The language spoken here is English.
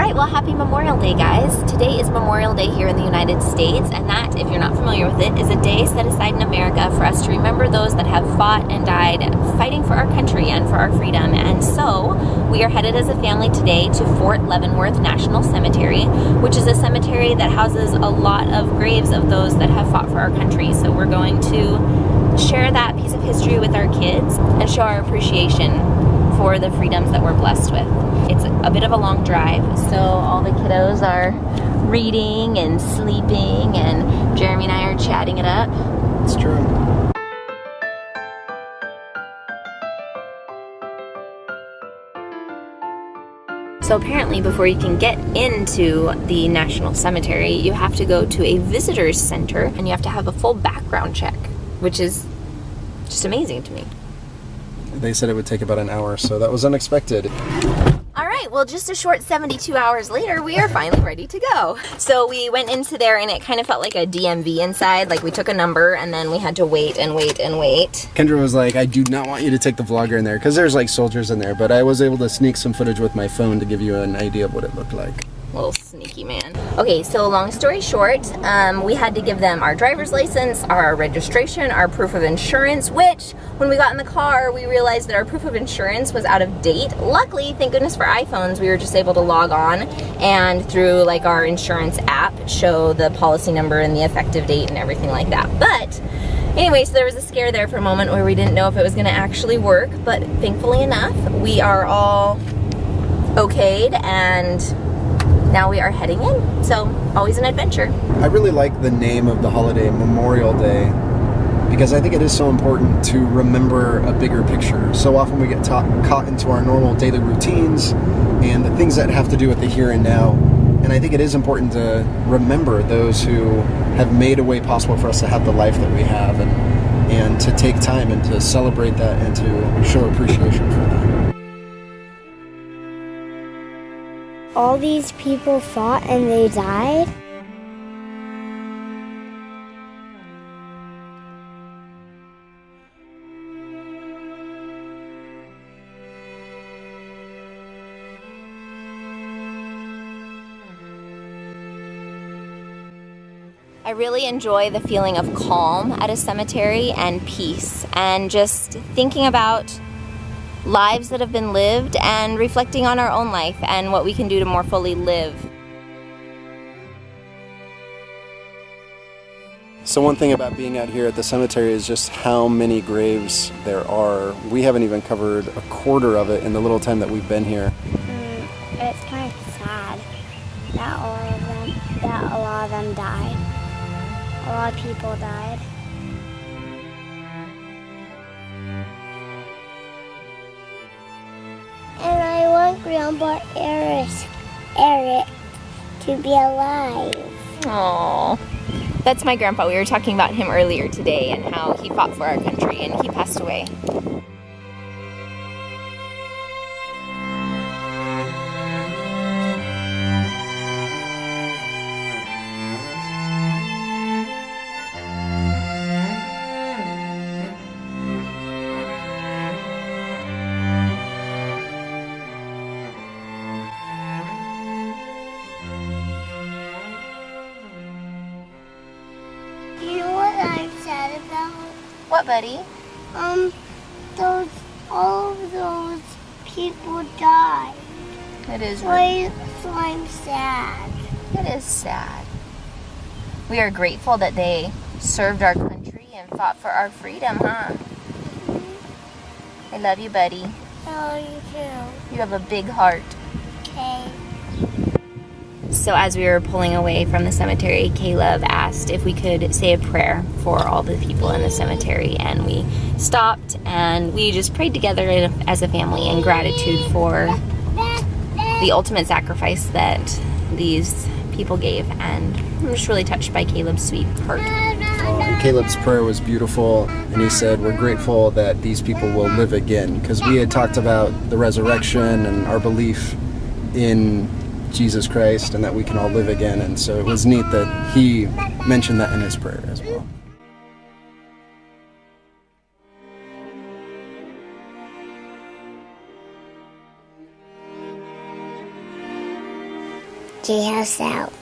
Alright, well, happy Memorial Day, guys. Today is Memorial Day here in the United States, and that, if you're not familiar with it, is a day set aside in America for us to remember those that have fought and died fighting for our country and for our freedom. And so, we are headed as a family today to Fort Leavenworth National Cemetery, which is a cemetery that houses a lot of graves of those that have fought for our country. So we're going to share that piece of history with our kids and show our appreciation for the freedoms that we're blessed with. It's a bit of a long drive, so all the kiddos are reading and sleeping, and Jeremy and I are chatting it up. It's true. So apparently before you can get into the National Cemetery, you have to go to a visitor's center and you have to have a full background check, which is just amazing to me. They said it would take about an hour, so that was unexpected. Alright, well, just a short 72 hours later, we are finally ready to go. So we went into there and it kind of felt like a DMV inside. Like we took a number and then we had to wait and wait and wait. Kendra was like, I do not want you to take the vlogger in there, because there's like soldiers in there, but I was able to sneak some footage with my phone to give you an idea of what it looked like. Little sneaky man. Okay, so long story short, we had to give them our driver's license, our registration, our proof of insurance, which when we got in the car, we realized that our proof of insurance was out of date. Luckily, thank goodness for iPhones, we were just able to log on and through like our insurance app show the policy number and the effective date and everything like that. But anyway, so there was a scare there for a moment where we didn't know if it was going to actually work, but thankfully enough, we are all okayed and now we are heading in, so always an adventure. I really like the name of the holiday, Memorial Day, because I think it is so important to remember a bigger picture. So often we get caught into our normal daily routines and the things that have to do with the here and now. And I think it is important to remember those who have made a way possible for us to have the life that we have, and to take time and to celebrate that and to show appreciation for that. All these people fought and they died? I really enjoy the feeling of calm at a cemetery and peace, and just thinking about lives that have been lived and reflecting on our own life and what we can do to more fully live. So one thing about being out here at the cemetery is just how many graves there are. We haven't even covered a quarter of it in the little time that we've been here. It's kind of sad that a lot of them died. A lot of people died. And I want Grandpa Eric to be alive. Aww. That's my grandpa. We were talking about him earlier today and how he fought for our country and he passed away. You know what I'm sad about? What, buddy? All of those people died. It is So I'm sad. It is sad. We are grateful that they served our country and fought for our freedom, huh? I love you, buddy. Oh, you too. You have a big heart. Okay. So as we were pulling away from the cemetery, Caleb asked if we could say a prayer for all the people in the cemetery, and we stopped and we just prayed together as a family in gratitude for the ultimate sacrifice that these people gave, and I'm just really touched by Caleb's sweet heart. And Caleb's prayer was beautiful, and he said, we're grateful that these people will live again, because we had talked about the resurrection and our belief in Jesus Christ and that we can all live again, and so it was neat that he mentioned that in his prayer as well. J House out.